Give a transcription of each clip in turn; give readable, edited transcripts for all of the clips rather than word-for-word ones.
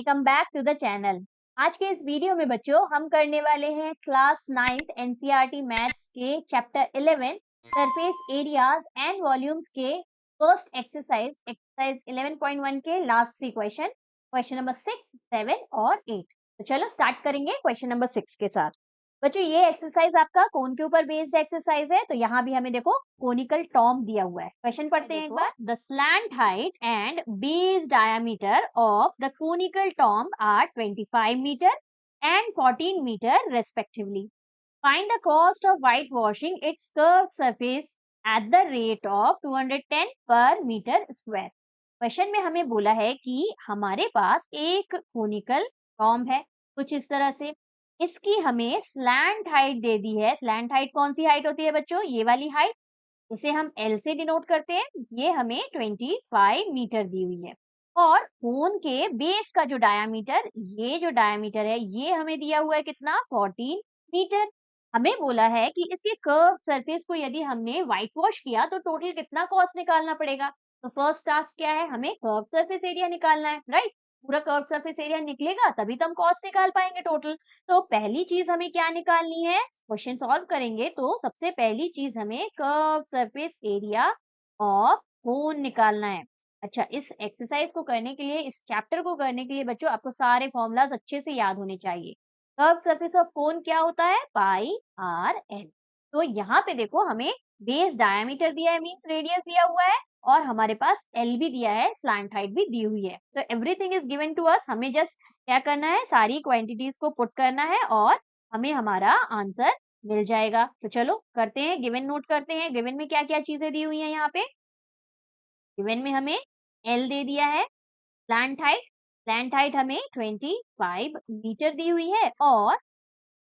Welcome back to the channel. आज के इस वीडियो में बच्चों हम करने वाले हैं क्लास 9th एनसीईआरटी मैथ्स के chapter 11 surface areas and volumes के फर्स्ट एक्सरसाइज 11.1 के लास्ट 3 क्वेश्चन नंबर 6, 7 और 8। तो चलो स्टार्ट करेंगे क्वेश्चन नंबर 6 के साथ। बच्चों ये एक्सरसाइज आपका कौन के ऊपर बेस्ड एक्सरसाइज है, तो यहाँ भी हमें देखो कोनिकल टॉर्म दिया हुआ है। क्वेश्चन पढ़ते हैं एक बार। The slant height and base diameter of the conical टॉर्म are 25 metre and 14 metre respectively. Find the cost of white washing its curved surface at the rate of 210 per metre square. Question में हमें बोला है कि हमारे पास एक conical टॉर्म है कुछ इस तरह से, इसकी हमें स्लैंट हाइट दे दी है। स्लैंट हाइट कौन सी हाइट होती है बच्चों? ये वाली हाइट, इसे हम L से डिनोट करते हैं। ये हमें 25 मीटर दी हुई है और कोन के बेस का जो डायामीटर, ये जो डायामीटर है ये हमें दिया हुआ है कितना? 14 मीटर। हमें बोला है कि इसके कर्व सरफेस को यदि हमने व्हाइट वॉश किया तो टोटल कितना कॉस्ट निकालना पड़ेगा। तो फर्स्ट टास्क क्या है? हमें कर्व सरफेस एरिया निकालना है, राइट। पूरा कर्व सरफेस एरिया निकलेगा तभी तो हम कॉस्ट निकाल पाएंगे टोटल। तो पहली चीज हमें क्या निकालनी है? क्वेश्चन सॉल्व करेंगे तो सबसे पहली चीज हमें curve surface area of cone निकालना है। अच्छा, इस एक्सरसाइज को करने के लिए, इस चैप्टर को करने के लिए बच्चों आपको सारे फॉर्मूलाज अच्छे से याद होने चाहिए। कर्व सरफेस ऑफ कोन क्या होता है? पाई आर एल। तो यहाँ पे देखो हमें बेस डायमीटर दिया है, मींस रेडियस दिया हुआ है, और हमारे पास एल भी दिया है, स्लैंट हाइट भी दी हुई है। तो everything is given to us. हमें जस्ट क्या करना है? सारी क्वांटिटीज को पुट करना है और हमें हमारा आंसर मिल जाएगा। तो चलो करते हैं, गिवन नोट करते हैं। गिवन में क्या क्या चीजें दी हुई हैं? यहाँ पे गिवन में हमें एल दे दिया है, स्लैंट हाइट हमें 25 मीटर दी हुई है, और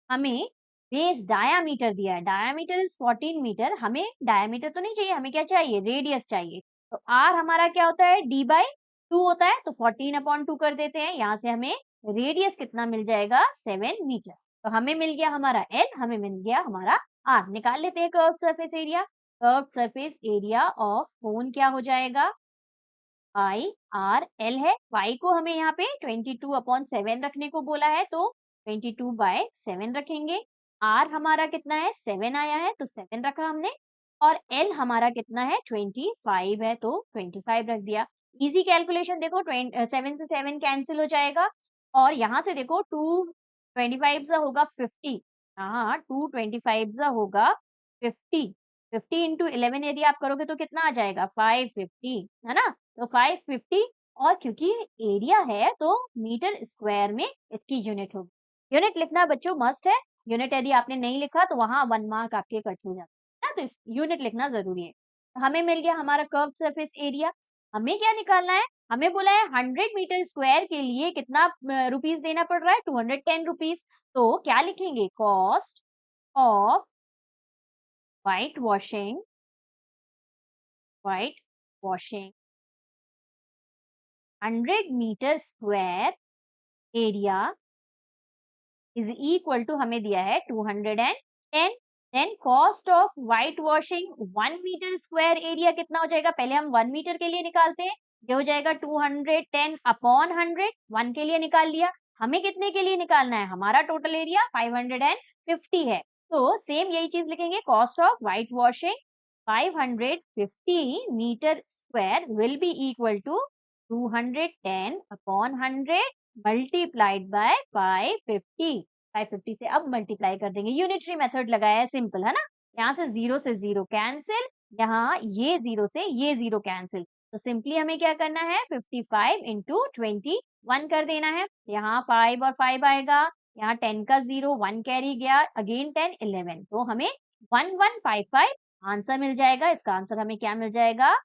हमें बेस डायामीटर दिया है। Diameter is 14 metre. हमें डायामीटर तो नहीं चाहिए, हमें क्या चाहिए? रेडियस चाहिए। तो आर हमारा क्या होता है? डी बाई 2 होता है, तो 14/2 कर देते हैं। यहाँ से हमें रेडियस कितना मिल जाएगा? 7 मीटर। तो हमें मिल गया हमारा एल, हमें मिल गया हमारा आर। निकाल लेते हैं curve surface area. Curve surface area of cone क्या हो जाएगा? पाई आर एल है। पाई को हमें यहाँ पे 22/7 रखने को बोला है, तो 22/7 रखेंगे। आर हमारा कितना है? 7 आया है, तो 7 रखा हमने। और एल हमारा कितना है? 25 है, तो 25 रख दिया। इजी कैलकुलेशन देखो, 7 से 7 कैंसिल हो जाएगा, और यहाँ से देखो 2 25 सा होगा 50। हाँ, 2 25 सा होगा 50। 50 इंटू 11 यदि आप करोगे तो कितना आ जाएगा? 550, है ना। तो 550, और क्योंकि एरिया है तो मीटर स्क्वायर में इसकी यूनिट होगी। यूनिट लिखना बच्चों मस्ट है। यूनिट यदि आपने नहीं लिखा तो वहां 1 मार्क आपके कट हो जाता है ना, तो यूनिट लिखना जरूरी है। तो हमें मिल गया हमारा कर्व सरफेस एरिया। हमें क्या निकालना है? हमें बोला है 100 मीटर स्क्वायर के लिए कितना रुपीस देना पड़ रहा है? 210 रुपीस। तो क्या लिखेंगे? Cost of white washing 100 metre square area is equal to, हमें दिया है 210। Then cost of white washing 1 metre square area कितना हो जाएगा? पहले हम 1 मीटर के लिए निकालते हैं। ये हो जाएगा 210/100। 1 के लिए निकाल लिया। हमें कितने के लिए निकालना है? हमारा टोटल एरिया 550 है, तो सेम यही चीज लिखेंगे। Cost of white washing 550 metre square will be equal to 210/100 multiplied by 550। 550 से अब मल्टीप्लाई कर देंगे। यूनिटरी मेथड लगाया है, सिंपल है ना। यहाँ से 0 से 0 कैंसिल, यहाँ ये 0 से ये 0 कैंसिल। तो सिंपली हमें क्या करना है? 55 इंटू 21 कर देना है। यहाँ 5 और 5 आएगा, यहाँ 10 का 0, 1 कैरी गया, अगेन 10, 11। तो हमें 1155 आंसर मिल जाएगा। इसका आंसर हमें क्या मिल जाएगा?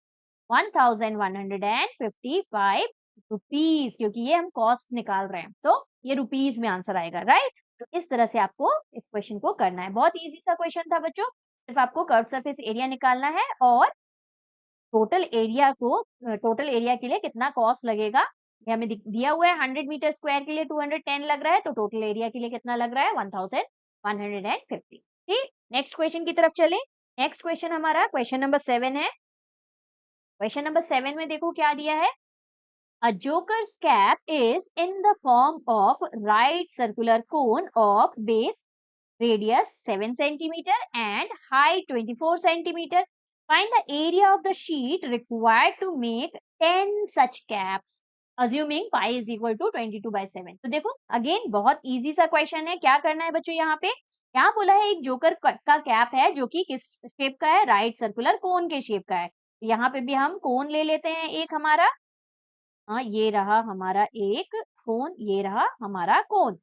1155 रुपीज, क्योंकि ये हम कॉस्ट निकाल रहे हैं तो ये रुपीज में आंसर आएगा, राइट। तो इस तरह से आपको इस क्वेश्चन को करना है। बहुत इजी सा क्वेश्चन था बच्चों। सिर्फ आपको कर्व सरफेस एरिया निकालना है और टोटल एरिया के लिए कितना कॉस्ट लगेगा ये हमें दिया हुआ है। 100 मीटर स्क्वायर के लिए 210 लग रहा है, तो टोटल एरिया के लिए कितना लग रहा है? 1150। ठीक, नेक्स्ट क्वेश्चन की तरफ चले। नेक्स्ट क्वेश्चन हमारा क्वेश्चन नंबर 7 है। क्वेश्चन नंबर 7 में देखो क्या दिया है। A joker's cap is in the form of right circular cone of base radius 7 centimeter and height 24 centimeter. Find the area of the sheet required to make 10 such caps. Assuming pi is equal to 22/7. तो देखो again बहुत easy सा question है. क्या करना है बच्चों यहाँ पे? यहाँ बोला है एक जोकर का कैप है जो कि किस शेप का है? राइट सर्कुलर कोन के शेप का है. यहाँ पे भी हम कोन ले लेते हैं एक हमारा. हाँ, ये रहा हमारा एक कोन, ये रहा हमारा कोन.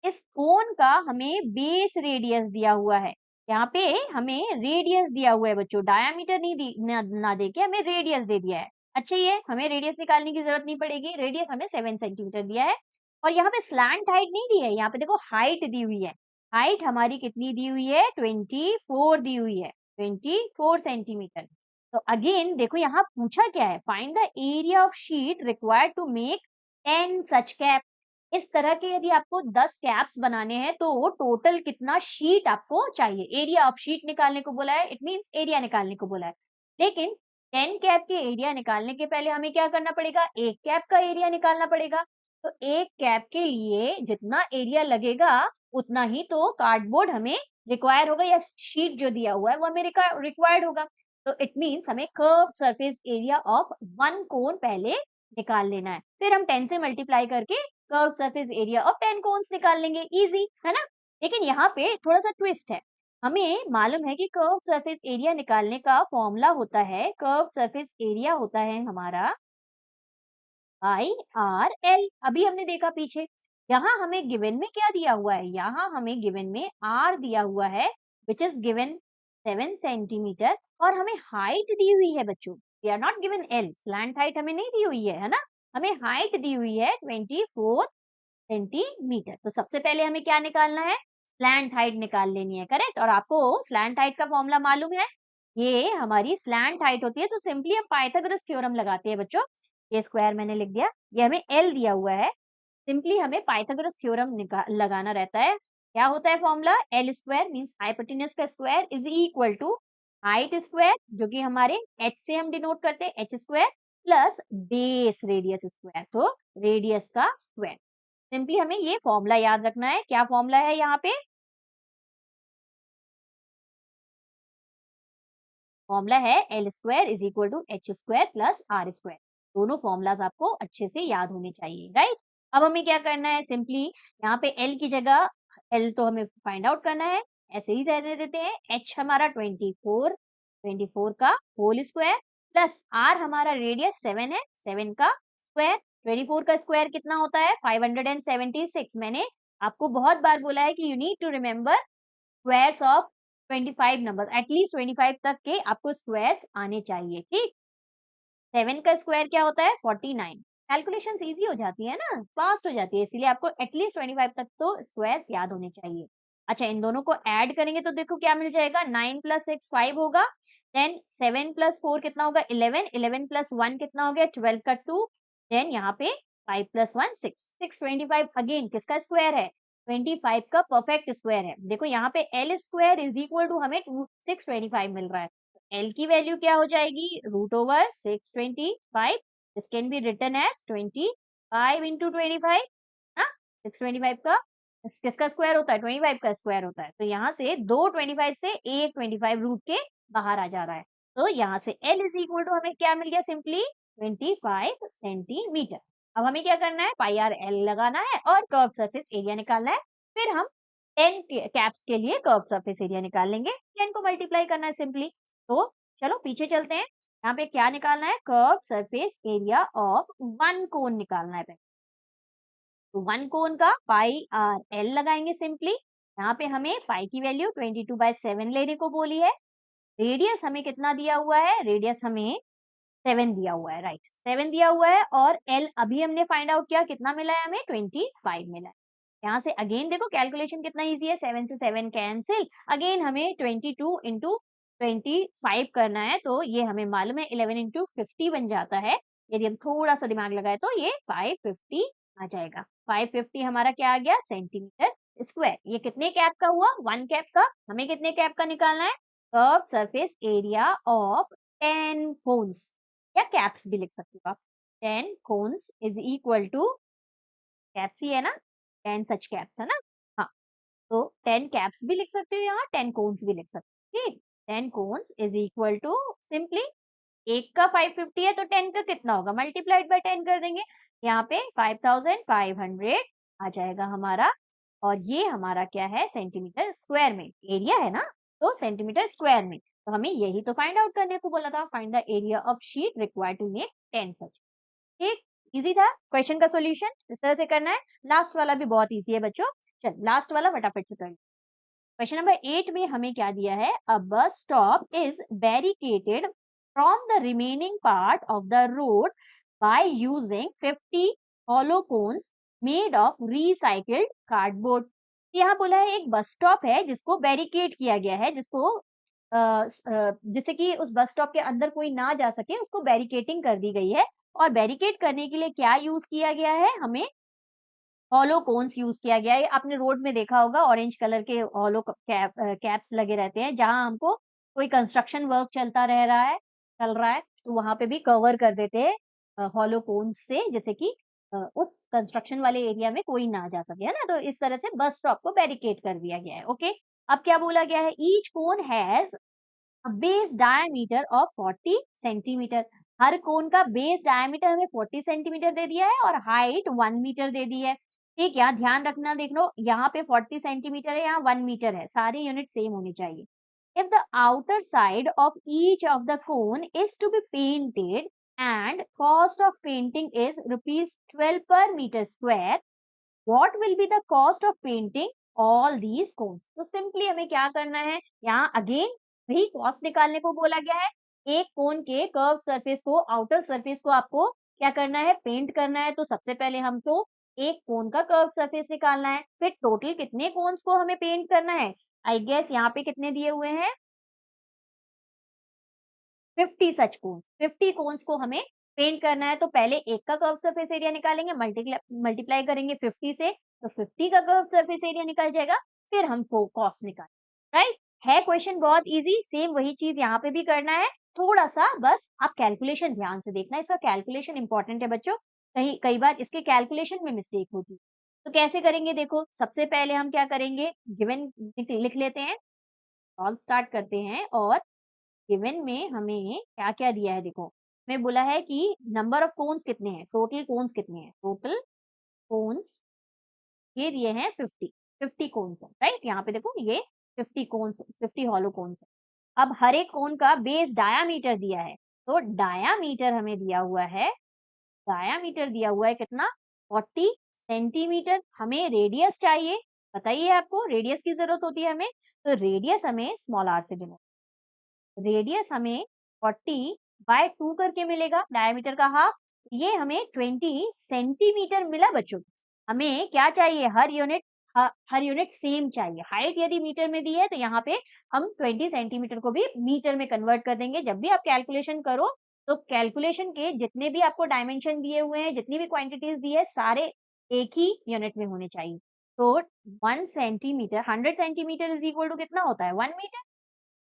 इस कोन का हमें बेस रेडियस दिया हुआ है. यहाँ पे हमें रेडियस दिया हुआ है बच्चों, डायामीटर नहीं ना देके हमें रेडियस दे दिया है. अच्छा, ये हमें रेडियस निकालने की जरूरत नहीं पड़ेगी. रेडियस हमें 7 सेंटीमीटर दिया है और यहाँ पे स्लैंट हाइट नहीं दी है. यहाँ पे देखो हाइट दी हुई है. हाइट हमारी कितनी दी हुई है? 24 दी हुई है, 24 सेंटीमीटर. तो अगेन देखो यहाँ पूछा क्या है? Find the area of sheet required to make 10 such cap. इस तरह के यदि आपको 10 कैप्स बनाने हैं तो टोटल कितना शीट आपको चाहिए? एरिया ऑफ शीट निकालने को बोला है. इट मींस एरिया निकालने को बोला है. लेकिन 10 कैप के एरिया निकालने के पहले हमें क्या करना पड़ेगा? एक कैप का एरिया निकालना पड़ेगा. तो एक कैप के लिए जितना एरिया लगेगा उतना ही तो कार्डबोर्ड हमें रिक्वायर होगा या शीट जो दिया हुआ है वो हमें रिक्वायर्ड होगा. तो इट मीन्स हमें curve surface area of one कोन पहले निकाल लेना है. फिर हम 10 से मल्टीप्लाई करके curve surface area of 10 cones निकाल लेंगे. इजी है ना? लेकिन यहाँ पे थोड़ा सा ट्विस्ट है. हमें मालूम है कि कर्व सरफेस एरिया निकालने का फॉर्मूला होता है, कर्व सरफेस एरिया होता है हमारा आई आर एल. अभी हमने देखा पीछे. यहाँ हमें गिवन में क्या दिया हुआ है? यहाँ हमें गिवन में आर दिया हुआ है विच इज गिवन 7 सेंटीमीटर और हमें हाइट दी हुई है बच्चों. We are not given L. Slant height हमें नहीं दी हुई है ना? हमें हाइट दी हुई है 24 सेंटीमीटर. तो सबसे पहले हमें क्या निकालना है? स्लैंट हाइट निकाल लेनी है. करेक्ट. और आपको स्लैंट हाइट का फॉर्मूला मालूम है. ये हमारी स्लैंट हाइट होती है. तो सिंपली हम पाइथागोरस थ्योरम लगाते हैं बच्चों. ये स्क्वायर मैंने लिख दिया. ये हमें एल दिया हुआ है. सिंपली हमें पाइथागोरस थ्योरम लगाना रहता है. क्या होता है formula? L square means hypotenuse का square is equal to height square जो कि हमारे एच से हम डिनोट करते हैं, H square plus base radius square. तो रेडियस का स्क्वायर. सिंपली हमें ये फॉर्मूला याद रखना है. क्या फॉर्मूला है यहाँ पे? फॉर्मूला है L square is equal to H square plus R square. दोनों फॉर्मूलाज आपको अच्छे से याद होने चाहिए. राइट. अब हमें क्या करना है? सिंपली यहाँ पे एल की जगह, एल तो हमें फाइंड आउट करना है, ऐसे ही रहने देते हैं. एच हमारा 24 का होल स्क्वायर प्लस आर हमारा रेडियस 7 है, 7 का स्क्वायर. 24 का स्क्वायर कितना होता है? 576. मैंने आपको बहुत बार बोला है कि you need to remember squares of 25 number. At least 25 तक के आपको स्क्वायर्स आने चाहिए. ठीक. 7 का स्क्वायर क्या होता है? 49. कैलकुलेशन इजी हो जाती है ना, फास्ट हो जाती है, इसलिए आपको एटलीस्ट 25 तक तो स्क्वायर्स याद होने चाहिए. अच्छा, इन दोनों को ऐड करेंगे तो देखो क्या मिल जाएगा? 9 प्लस 6 5 होगा. देन 7 प्लस 4 कितना होगा? 11. 11 प्लस 1 कितना हो गया? 12 का 2. देन यहाँ पे 5 प्लस 1 6. 625 अगेन किसका स्क्वायर है? 25 का परफेक्ट स्क्वायर है. देखो यहाँ पे L square is equal to हमें 625 मिल रहा है. एल की वैल्यू क्या हो जाएगी? Root over 625. This can be written as 25 into 25. हाँ, 625 का किसका स्क्वायर होता है? 25 का स्क्वायर होता है. तो यहाँ से दो 25 से एक 25 रूट के बाहर आ जा रहा है. तो यहाँ से एल इज इक्वल टू हमें क्या मिल गया? Simply 25 centimetre. अब हमें क्या करना है? पाई आर एल लगाना है और कर्व सरफेस एरिया निकालना है. फिर हम 10 कैप्स के लिए कर्व सरफेस एरिया निकाल लेंगे. 10 को मल्टीप्लाई करना है सिंपली. तो चलो पीछे चलते हैं. यहाँ पे क्या निकालना है? Curve surface area of one कोन निकालना है. तो वन कोन का पाई आर एल लगाएंगे सिंपली. यहाँ पे हमें पाई की वैल्यू 22/7 लेने को बोली है. रेडियस हमें कितना दिया हुआ है? रेडियस हमें 7 दिया हुआ है. राइट, 7 दिया हुआ है और एल अभी हमने फाइंड आउट किया. कितना मिला है हमें? 25 मिला है. यहाँ से अगेन देखो कैलकुलेशन कितना इजी है. 7 से 7 कैंसिल. अगेन हमें 22 इंटू 25 करना है. तो ये हमें मालूम है 11 इंटू 50 बन जाता है. यदि हम थोड़ा सा दिमाग लगाए तो ये 550 आ जाएगा. 550 हमारा क्या आ गया? Centimetre square. ये कितने कैप का हुआ? वन कैप का. हमें कितने कैप का निकालना है? Curve surface area of 10 cones या कैप्स भी लिख सकते हो आप. 10 cones is equal to caps ही है ना, 10 सच कैप्स है ना। हाँ, तो 10 कैप्स भी लिख सकते हो, यहाँ 10 कोन्स भी लिख सकते हो। ठीक, 10 cones is equal to simply एक का 550 है तो 10 का कितना होगा, मल्टीप्लाइड बाय 10 कर देंगे। यहाँ पे 5500 आ जाएगा हमारा, और ये हमारा क्या है, सेंटीमीटर स्क्वायर में, एरिया है ना, तो सेंटीमीटर स्क्वायर में। तो हमें यही तो फाइंड आउट करने को बोला था, find the area of sheet required to make 10 such. ठीक, इजी था क्वेश्चन का सॉल्यूशन, इस तरह से करना है। लास्ट वाला भी बहुत इजी है बच्चों, चल लास्ट वाला फटाफट से कर। क्वेश्चन नंबर 8 में हमें क्या दिया है, a bus stop is barricaded from the remaining part of the road by using 50 hollow cones made of recycled cardboard. यहाँ बोला है एक बस स्टॉप है जिसको बैरिकेड किया गया है, जिसको जिससे कि उस बस स्टॉप के अंदर कोई ना जा सके, उसको बैरिकेटिंग कर दी गई है। और बैरिकेड करने के लिए क्या यूज किया गया है, हमें हॉलो कोन्स यूज किया गया है। आपने रोड में देखा होगा ऑरेंज कलर के हॉलो कैप्स लगे रहते हैं, जहां हमको कोई कंस्ट्रक्शन वर्क चल रहा है तो वहां पे भी कवर कर देते हैं हॉलो कोन्स से, जैसे कि उस कंस्ट्रक्शन वाले एरिया में कोई ना जा सके, है ना। तो इस तरह से बस स्टॉप को बैरिकेड कर दिया गया है। ओके, अब क्या बोला गया है, each cone has base diameter of 40 centimetre. हर कोन का बेस डायमीटर हमें 40 सेंटीमीटर दे दिया है और हाइट 1 मीटर दे दी है। ठीक, यहाँ ध्यान रखना, देख लो यहाँ पे 40 सेंटीमीटर है, यहाँ 1 मीटर है, सारी यूनिट सेम होनी चाहिए। If the outer side of each of the cone is to be painted and cost of painting is ₹12 per metre square, what will be the cost of painting all these cones? तो simply हमें क्या करना है, यहाँ again वही cost निकालने को बोला गया है। एक कोन के कर्व सरफेस को, आउटर सरफेस को आपको क्या करना है, पेंट करना है। तो सबसे पहले हमको एक कोन का कर्व सरफेस निकालना है, फिर टोटल कितने कोन्स को हमें पेंट करना है। आई गेस यहाँ पे कितने दिए हुए हैं, 50 सच कोन्स, 50 कोन्स को हमें पेंट करना है। तो पहले एक का कर्व सरफेस एरिया निकालेंगे, मल्टीप्लाई करेंगे 50 से, तो 50 का कर्व सरफेस एरिया निकल जाएगा, फिर हमको कॉस्ट निकाल, राइट। है क्वेश्चन बहुत इजी, सेम वही चीज यहाँ पे भी करना है। थोड़ा सा बस आप कैलकुलेशन ध्यान से देखना, इसका कैलकुलेशन इंपॉर्टेंट है बच्चों, कई बार इसके कैलकुलेशन में मिस्टेक होती है। तो कैसे करेंगे, देखो सबसे पहले हम क्या करेंगे, गिवन लिख लेते हैं, सॉल्व स्टार्ट करते हैं। और गिवन में हमें क्या-क्या दिया है, देखो हमें बोला है कि नंबर ऑफ कोन्स कितने हैं, टोटल कोन्स कितने हैं, टोटल कोन्स ये दिए हैं 50, 50 कोन्स है, राइट। यहाँ पे देखो ये 50 कोन्स, 50 हॉलो कोन्स है। अब हर एक कोन का बेस डायामीटर दिया है, तो डायामीटर हमें दिया हुआ है, डायामीटर दिया हुआ है कितना, 40 सेंटीमीटर। हमें रेडियस चाहिए, बताइए आपको रेडियस की जरूरत होती है हमें, तो रेडियस हमें स्मॉल आर से डिनोट, रेडियस हमें 40/2 करके मिलेगा, डायमीटर का हाफ। ये हमें 20 सेंटीमीटर मिला बच्चों। हमें क्या चाहिए, हर यूनिट सेम चाहिए। हाइट यदि मीटर में दी है तो यहाँ पे हम 20 सेंटीमीटर को भी मीटर में कन्वर्ट कर देंगे। जब भी आप कैलकुलेशन करो तो कैलकुलेशन के जितने भी आपको डायमेंशन दिए हुए हैं, जितनी भी क्वांटिटीज दी है, सारे एक ही यूनिट में होने चाहिए। तो 1 centimetre, 100 centimetre is equal to कितना होता है, 1 मीटर,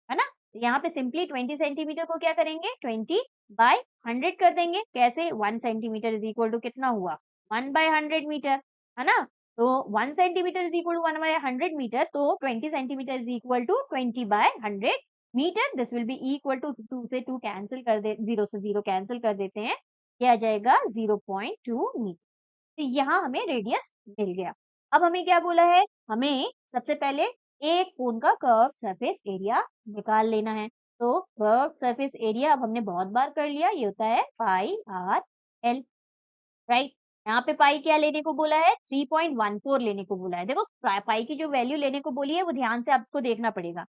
है ना। तो यहाँ पे सिंपली 20 सेंटीमीटर को क्या करेंगे, 20/100 कर देंगे। कैसे, 1 सेंटीमीटर इज इक्वल टू कितना हुआ, 1/100 मीटर, है ना। तो 1 centimetre is equal to 1/100 metre, तो 20 centimetre is equal to 20/100 metre. This will be equal to 2 से 2 कैंसिल कर दे, 0 से 0 कैंसिल कर देते हैं, ये आ जाएगा 0.2 मीटर। तो यहाँ हमें रेडियस मिल गया। अब हमें क्या बोला है, हमें सबसे पहले एक कोन का कर्व सरफेस एरिया निकाल लेना है। तो कर्व सरफेस एरिया अब हमने बहुत बार कर लिया, ये होता है पाई आर एल, राइट। यहाँ पे पाई क्या लेने को बोला है, 3.14 लेने को बोला है। देखो पाई की जो वैल्यू लेने को बोली है वो ध्यान से आपको देखना पड़ेगा,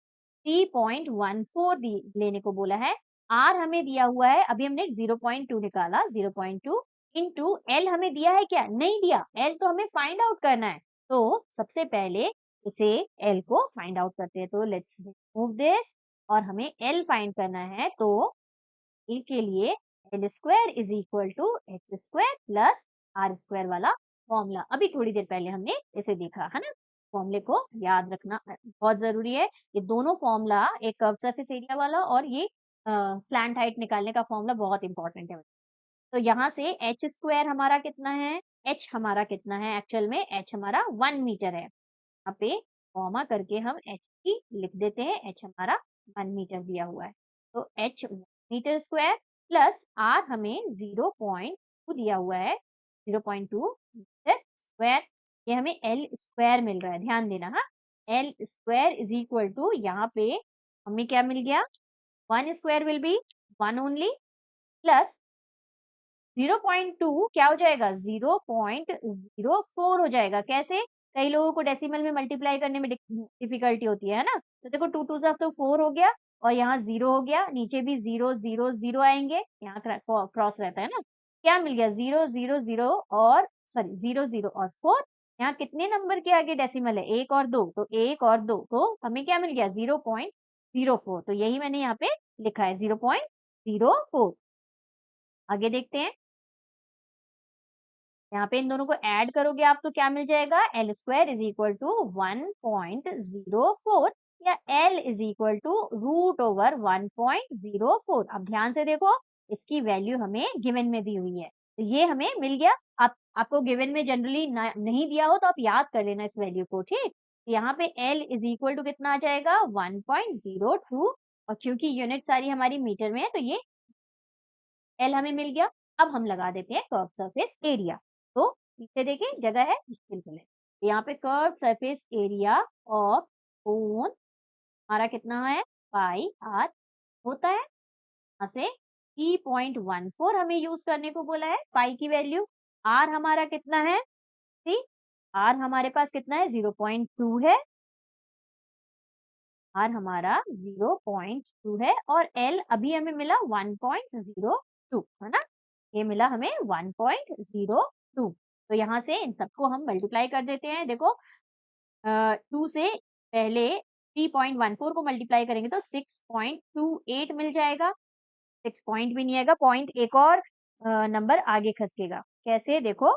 3.14 लेने को बोला है। आर हमें दिया हुआ है, अभी हमने 0.2 निकाला, 0.2 इंटू एल हमें दिया है क्या, नहीं दिया, एल तो हमें फाइंड आउट करना है। तो सबसे पहले इसे एल को फाइंड आउट करते हैं, तो लेट्स रिमूव दिस, और हमें एल फाइंड करना है। तो एल के लिए L square is equal to H square plus R square वाला फॉर्मूला अभी थोड़ी देर पहले हमने इसे देखा, है ना। फॉर्मूले को याद रखना बहुत जरूरी है। ये दोनों फॉर्मूला, एक कर्व सरफेस एरिया वाला और ये स्लैंट हाइट निकालने का फॉर्मूला बहुत इंपॉर्टेंट है। तो यहाँ से h स्क्वायर हमारा कितना है, h हमारा कितना है, एक्चुअल में h हमारा 1 मीटर है। यहाँ पे कॉमा करके हम h की लिख देते हैं, h हमारा 1 मीटर दिया हुआ है। तो h metre square plus r हमें 0.2 दिया हुआ है, 0.2 मीटर स्क्वायर। ये हमें l स्क्वायर मिल रहा है, ध्यान देना। हाँ, l square is equal to, यहाँ पे हमें क्या मिल गया, 1 square will be 1 only, plus 0.2 क्या हो जाएगा, 0.04 हो जाएगा। कैसे, कई लोगों को डेसिमल में मल्टीप्लाई करने में डिफिकल्टी होती है ना। तो देखो 2 2 तो 4 हो गया, और यहाँ 0 हो गया, नीचे भी 0 0 0 आएंगे, यहाँ क्रॉस रहता है ना। क्या मिल गया, 0 0 0 और सॉरी 0 0 और 4। यहाँ कितने नंबर के आगे डेसिमल है, 1 और 2, तो 1 और 2, तो हमें क्या मिल गया, 0.04। तो यही मैंने यहाँ पे लिखा है, 0.04। आगे देखते हैं, यहाँ पे इन दोनों को ऐड करोगे आप तो क्या मिल जाएगा, L square is equal to 1.04, या L is equal to root over 1.04। अब ध्यान से देखो, इसकी वैल्यू हमें गिवन में दी हुई है, तो ये हमें मिल गया। आपको गिवन में जनरली नहीं दिया हो तो आप याद कर लेना इस वैल्यू को, ठीक। यहाँ पे एल इज इक्वल टू कितना आ जाएगा, 1.02, और क्योंकि यूनिट सारी हमारी मीटर में है तो ये एल हमें मिल गया। अब हम लगा देते हैं कर्व सरफेस एरिया। तो पीछे देखिए जगह है, बिल्कुल है। यहाँ पे curve surface area of cone हमारा कितना है, पाई आर होता है। यहाँ से 3.14 हमें यूज करने को बोला है पाई की वैल्यू। आर हमारा कितना है, ठीक, आर हमारे पास कितना है, 0.2 है। आर हमारा 0.2 है, और एल अभी हमें मिला 1.02, है ना। ये मिला हमें 1.02। तो यहाँ से इन सबको हम मल्टीप्लाई कर देते हैं। देखो 2 से पहले 3.14 को मल्टीप्लाई करेंगे तो 6.28 मिल जाएगा। 6 पॉइंट भी नहीं आएगा, पॉइंट एक और नंबर आगे खसकेगा। कैसे, देखो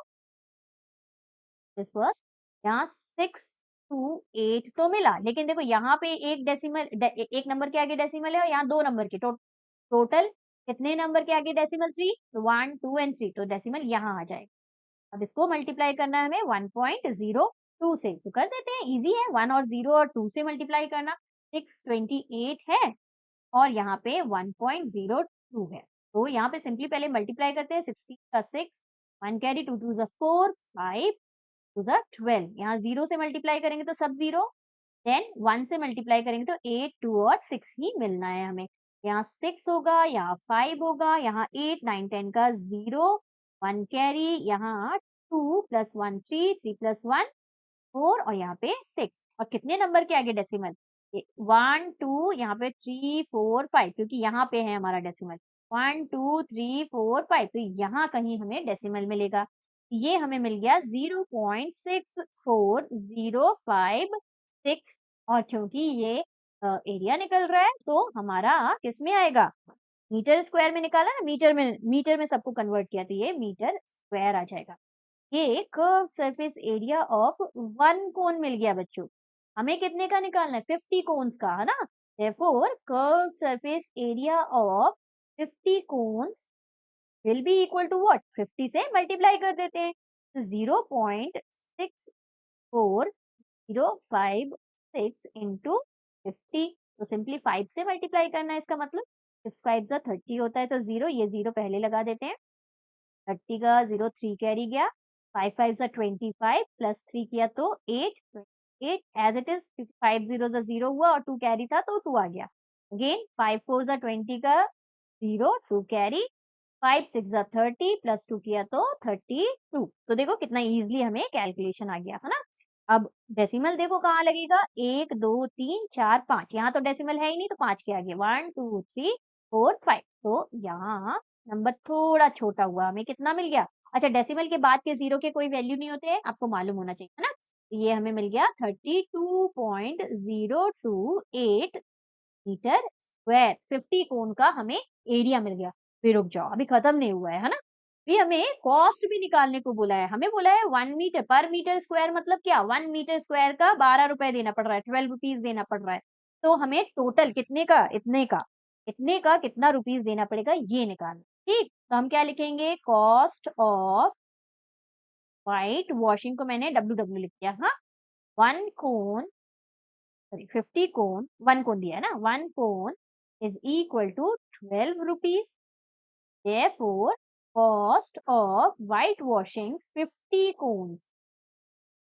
दिस वाज, यहाँ 628 तो मिला, लेकिन देखो यहाँ पे एक डेसिमल, एक नंबर के आगे डेसिमल है, और यहाँ 2 नंबर के, टोटल कितने नंबर के आगे डेसिमल, 3, 1 2 एंड 3, तो डेसिमल यहाँ आ जाएगा। अब इसको मल्टीप्लाई करना है हमें 1.02 से, तो कर देते हैं, इजी है, 1 और 0 और 2 से मल्टीप्लाई करना। 628 है, और यहाँ पे 1.02 है, तो यहाँ पे सिंपली पहले मल्टीप्लाई करते हैं। 16 का 6, 1 कैरी, 2 2 4, 5 2 12, यहाँ 0 से मल्टीप्लाई करेंगे तो सब 0, देन 1 से मल्टीप्लाई करेंगे तो 8 2 और 6 ही मिलना है हमें। यहाँ 6 होगा, यहाँ 5 होगा, यहाँ 8 9 10 का 0, 1 कैरी, यहाँ 2 प्लस 1 3, 3 प्लस 1 4, और यहाँ पे 6, और कितने नंबर के आगे डेसिमल, 1 2, यहाँ पे 3 4 5, क्योंकि यहाँ पे है हमारा डेसिमल, 1 2 3 4 5, तो यहाँ कहीं हमें डेसिमल मिलेगा। ये हमें मिल गया 0.64056, और क्योंकि ये एरिया निकल रहा है तो हमारा किस में आएगा, मीटर स्क्वायर में निकाला ना, मीटर में सबको कन्वर्ट किया, तो ये मीटर स्क्वायर आ जाएगा। ये कर्व सरफेस एरिया ऑफ 1 कोन मिल गया बच्चों। हमें कितने का निकालना है, 50 कोन्स का, है ना। therefore curve surface area of 50 cones will be equal to what, 50 से मल्टीप्लाई कर देते हैं, तो 0.64056 इंटू 50, तो सिंपली 5 से मल्टीप्लाई करना है, इसका मतलब 6 5 30 होता है, तो 0, ये 0 पहले लगा देते हैं। 30 का 0 3 कैरी गया, 5 5 25 प्लस 3 किया तो 8 8 एज इट इज, 5 0 0 हुआ और 2 कैरी था तो 2 आ गया। अगेन 5 4 20 का 0 2 कैरी, 5 6 30 प्लस 2 किया तो 32। तो देखो कितना इजीली हमें कैलकुलेशन आ गया, है ना। अब डेसिमल देखो कहाँ लगेगा, 1 2 3 4 5, यहाँ तो डेसिमल है ही नहीं तो 5 के आगे 1 2 3 4 5, तो यहाँ नंबर थोड़ा छोटा हुआ, हमें कितना मिल गया। अच्छा, डेसिमल के बाद के 0 के कोई वैल्यू नहीं होते, आपको मालूम होना चाहिए, है ना। ये हमें मिल गया 32.028 मीटर स्क्वायर। 50 कोन का हमें एरिया मिल गया। फिर रुक जाओ, अभी खत्म नहीं हुआ है ना। भी हमें कॉस्ट भी निकालने को बोला है, हमें बोला है 1 मीटर पर मीटर स्क्वायर, मतलब क्या, 1 मीटर स्क्वायर का 12 रुपए देना पड़ रहा है, 12 रुपीज देना पड़ रहा है। तो हमें टोटल कितने का, इतने का कितना रुपीज देना पड़ेगा ये निकालना, ठीक। तो हम क्या लिखेंगे, कॉस्ट ऑफ व्हाइट वॉशिंग को मैंने WW लिख दिया। हाँ, 1 कोन, सॉरी 50 कोन, 1 कोन दिया है ना, 1 cone is equal to 12 rupees. Therefore, cost of whitewashing 50 cones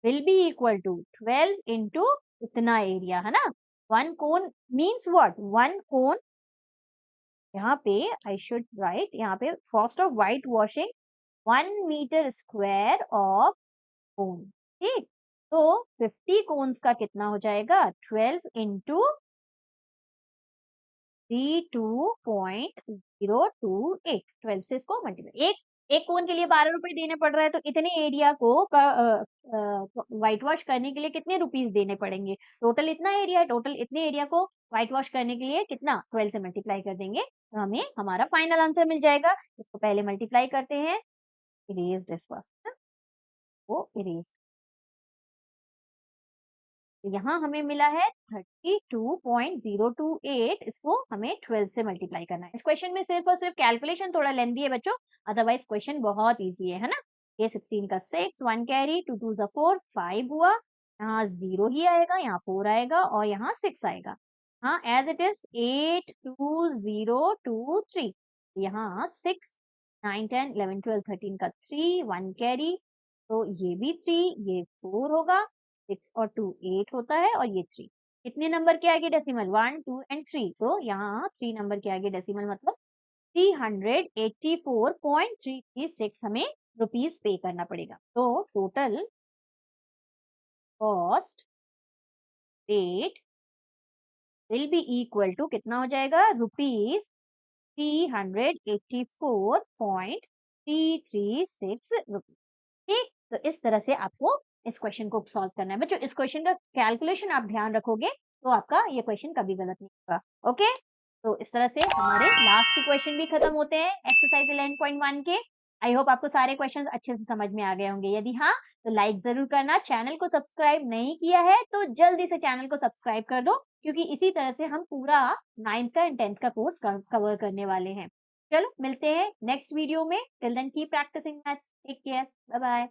will be equal to 12 into इतना एरिया है ना। 1 cone means what? 1 cone, यहाँ पे I should write, यहाँ पे cost of whitewashing 1 metre square of cone. ठीक, तो 50 कोन्स का कितना हो जाएगा, 12 इंटू 32.028, 12 से इसको मल्टीप्लाई, एक कोन के लिए 12 रुपए देने पड़ रहा है, तो इतने एरिया को व्हाइट वॉश करने के लिए कितने रुपीस देने पड़ेंगे, टोटल इतना एरिया है, टोटल इतने एरिया को व्हाइट वॉश करने के लिए कितना, 12 से मल्टीप्लाई कर देंगे तो हमें हमारा फाइनल आंसर मिल जाएगा। इसको पहले मल्टीप्लाई करते हैं, इरेज दिस फर्स्ट, वो इरेज, तो यहाँ हमें मिला है 32.028, इसको हमें 12 से मल्टीप्लाई करना है। इस क्वेश्चन में सिर्फ और सिर्फ कैलकुलेशन थोड़ा लेंदी है बच्चों, अदरवाइज क्वेश्चन बहुत इजी है ना। ये 16 का 6, 1 कैरी, 2 2 जा 4, 5 हुआ, यहाँ 0 ही आएगा, यहाँ 4 आएगा और यहाँ 6 आएगा। हाँ, एज इट इज 82023, यहाँ 6, 9 10 11 12 13 का 3, 1 कैरी, तो ये भी 3, ये 4 होगा, 6 और 2 8 होता है और ये 3, कितने नंबर के आगे डेसिमल, 1 2 एंड 3, तो यहाँ 3 नंबर के आगे डेसिमल मतलब 384.336 हमें रुपीस पे करना पड़ेगा। तो total cost paid will be equal to कितना हो जाएगा, रुपीज 384.336 रुपीज। ठीक, तो इस तरह से आपको इस क्वेश्चन को सॉल्व करना है बच्चों। इस क्वेश्चन का कैलकुलेशन आप ध्यान रखोगे तो आपका ये क्वेश्चन कभी गलत नहीं होगा। ओके, तो इस तरह से हमारे लास्ट के क्वेश्चन भी खत्म होते हैं एक्सरसाइज 11.1 के। आई होप आपको सारे क्वेश्चन अच्छे से समझ में आ गए होंगे। यदि हाँ, तो लाइक जरूर करना। चैनल को सब्सक्राइब नहीं किया है तो जल्दी से चैनल को सब्सक्राइब कर दो, क्योंकि इसी तरह से हम पूरा 9th का एंड 10th का कोर्स कवर करने वाले हैं। चलो मिलते हैं नेक्स्ट वीडियो में। Till then keep practising maths. Take care, bye bye.